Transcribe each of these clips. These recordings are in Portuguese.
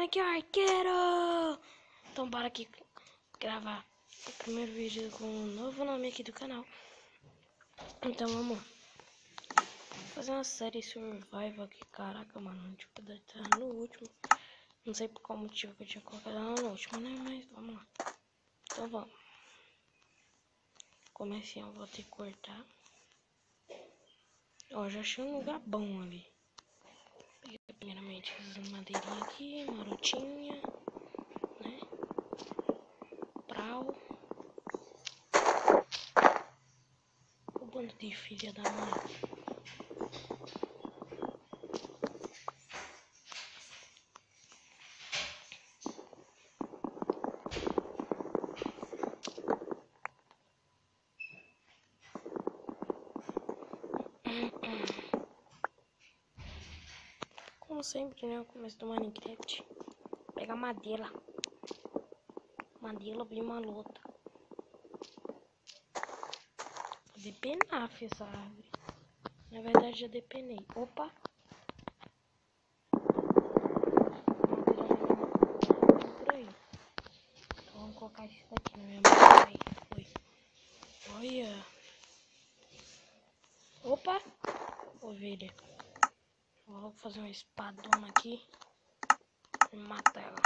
Sonic Arqueiro! Então bora aqui gravar o primeiro vídeo com um novo nome aqui do canal. Então vamos fazer uma série survival aqui. Caraca, mano, não tinha que estar no último. Não sei por qual motivo que eu tinha colocado ela no último, né? Mas vamos lá. Então vamos. Comecinho, eu vou ter que cortar. Ó, já achei um lugar bom ali. Peguei primeiramente as madeirinhas aqui, marotinha, né? Prau. O bando de filha da mãe. Como sempre, né? No começo do Minecraft. Pega madeira. Madeira bem malota. Vou depenar, filho, essa árvore. Na verdade, já depenei. Opa! Madeira por aí. Então vamos colocar isso daqui na minha mão. Aí, foi. Olha! Opa! Ovelha. Vou fazer uma espadona aqui e matar ela.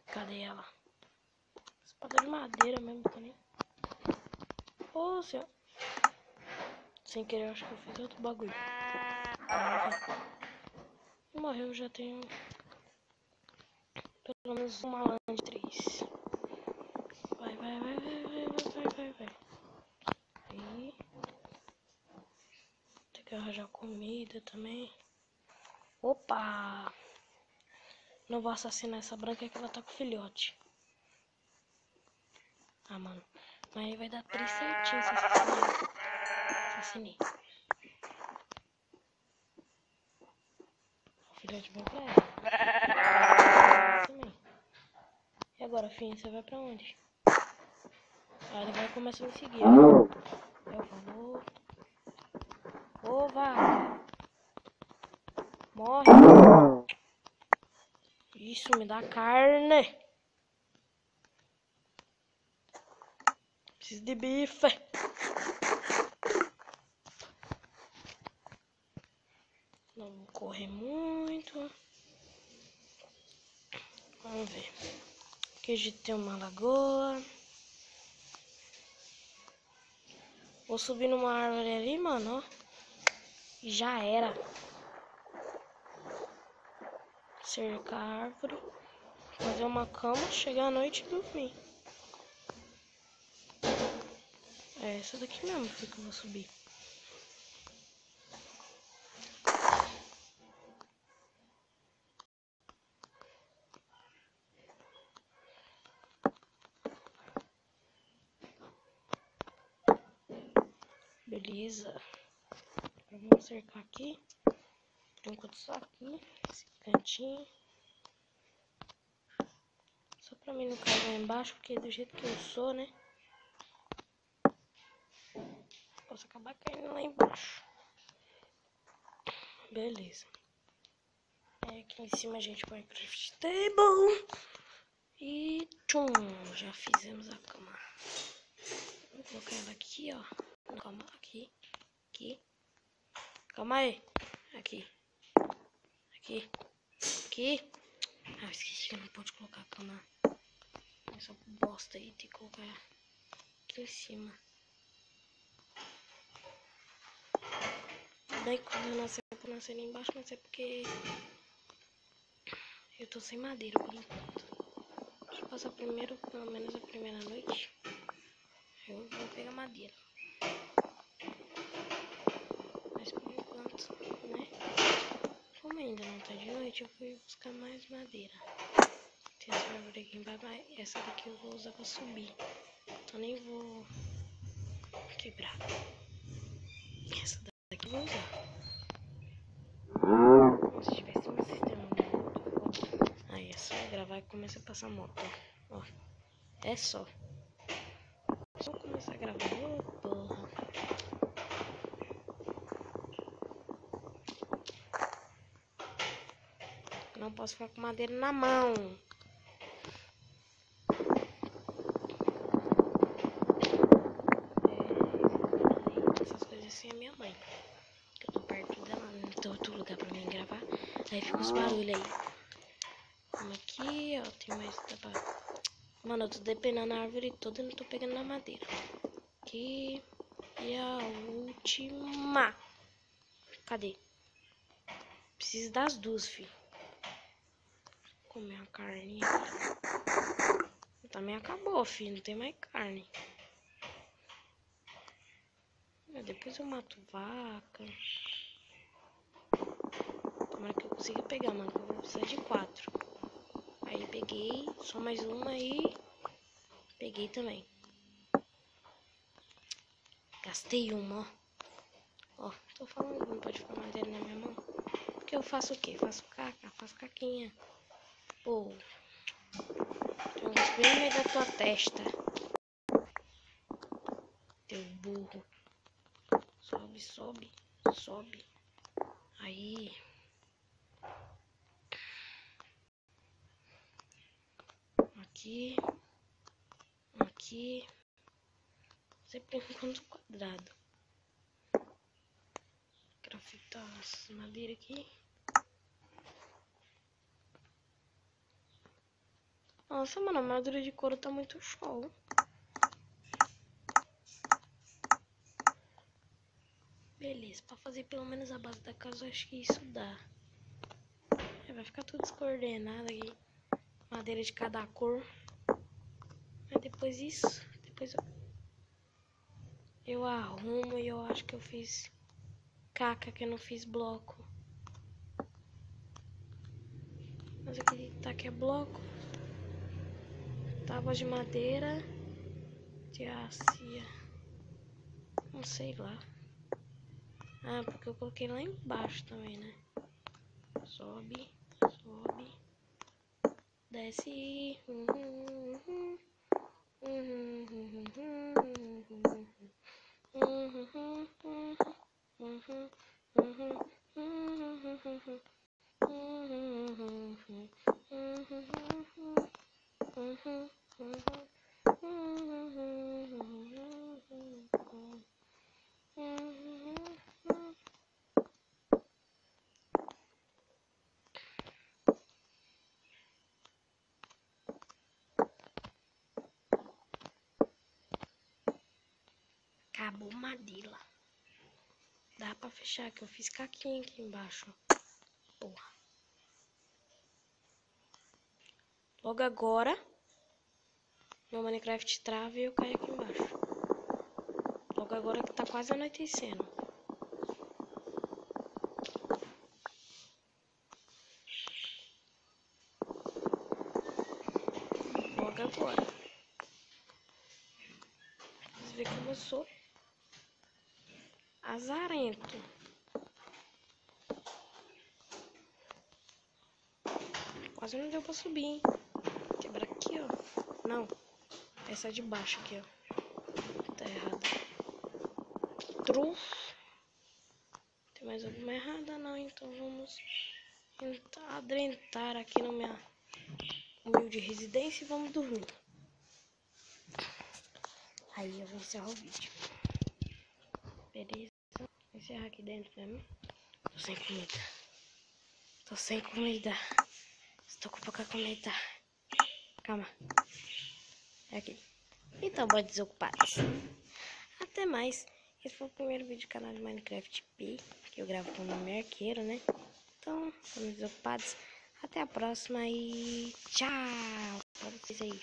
Cadê ela? Espada de madeira mesmo também. Ô, senhor. Sem querer, acho que eu fiz outro bagulho. Morreu, já tenho pelo menos uma lã de 3. Vai. Aí. Tem que arranjar comida também. Opa! Não vou assassinar essa branca que ela tá com filhote. Ah, mano. Mas aí vai dar 3 certinho se assassinar. Assassinei. O filhote bom pra ela. Também. E agora, filho, você vai pra onde? Ah, ele vai começar a me seguir. Eu vou. Ô, vaca. Morre. Isso, me dá carne. Preciso de bife. Não vou correr muito. Vamos ver. Aqui a gente tem uma lagoa. Vou subir numa árvore ali, mano, ó. E já era. Cercar a árvore. Fazer uma cama, chegar à noite e dormir. É essa daqui mesmo que eu vou subir. Beleza. Vamos cercar aqui. Por enquanto só aqui. Esse cantinho. Só pra mim não cair lá embaixo, porque do jeito que eu sou, né? Posso acabar caindo lá embaixo. Beleza. Aí aqui em cima a gente põe o craft table. E tchum, já fizemos a cama. Vou colocar ela aqui, ó. Calma, aqui. Calma aí. Aqui. Ah, esqueci que eu não pode colocar a cama. Essa bosta aí, tem que colocar aqui em cima. Daí quando eu nascer ali embaixo, mas é porque eu tô sem madeira por enquanto. Deixa eu passar primeiro, pelo menos a primeira noite. Eu vou pegar madeira. Mas por enquanto, né? Como ainda não tá de noite, eu fui buscar mais madeira. Tem essa árvore aqui embaixo, essa daqui eu vou usar pra subir. Então nem vou quebrar. Essa daqui eu vou usar. Como se tivesse um sistema muito. Aí é só gravar e começa a passar moto. Ó. É só começar a gravar. Ô, porra. não posso ficar com madeira na mão. Essas coisas assim é minha mãe. Eu tô perto dela, não tem outro lugar pra mim gravar. Aí fica os barulhos aí. Vamos aqui, ó, tem mais... Mano, eu tô depenando a árvore toda e não tô pegando na madeira. Aqui. E a última. Cadê? Preciso das duas, filho. Comer a carne. Também acabou, filho. Não tem mais carne. Depois eu mato vaca. Tomara que eu consiga pegar, mano. Que eu vou precisar de 4. Aí peguei. Só mais uma aí. Peguei também. Gastei uma, ó. Ó, tô falando que não pode ficar madeira na minha mão. Porque eu faço o quê? Faço caca, faço caquinha. Pô. Tem um gosto bem no meio da tua testa. Teu burro. Sobe, sobe, sobe. Aí. Aqui. Aqui. Sempre enquanto quadrado. Grafitar as madeiras aqui. Nossa, mano, a madura de couro tá muito show. Beleza, pra fazer pelo menos a base da casa, eu acho que isso dá. Vai ficar tudo descoordenado aqui. Madeira de cada cor. Mas depois isso, depois eu arrumo e eu acho que eu fiz caca, que eu não fiz bloco. Mas aqui tá que é bloco. Tábuas de madeira. De acia. Não sei lá. Ah, porque eu coloquei lá embaixo também, né? Sobe, sobe. Desce. Acabou madeira. Dá pra fechar que eu fiz caquinha aqui embaixo. Porra. Logo agora, meu Minecraft trava e eu caio aqui embaixo. Logo agora que tá quase anoitecendo. Logo agora. Vocês verem como eu sou azarento. Quase não deu pra subir, hein? Quebra aqui, ó. Não. Essa de baixo aqui, ó. Tá errada. Truf. Tem mais alguma errada? Não, então vamos adentrar aqui na minha humilde residência e vamos dormir. Aí eu vou encerrar o vídeo. Beleza? Vou encerrar aqui dentro mesmo. Tô sem comida. Tô sem comida. Estou com pouca comida. Calma. É aqui. Então, bora desocupados. Até mais. Esse foi o primeiro vídeo do canal de Minecraft P, que eu gravo com o nome Arqueiro, né? Então, estamos desocupados. Até a próxima e tchau pra vocês aí.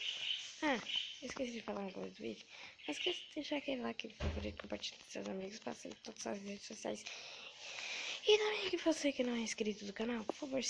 Ah, eu esqueci de falar uma coisa do vídeo. Não esqueça de deixar aquele like, aquele favorito, compartilhar com seus amigos, passando em todas as redes sociais. E também que você que não é inscrito do canal, por favor,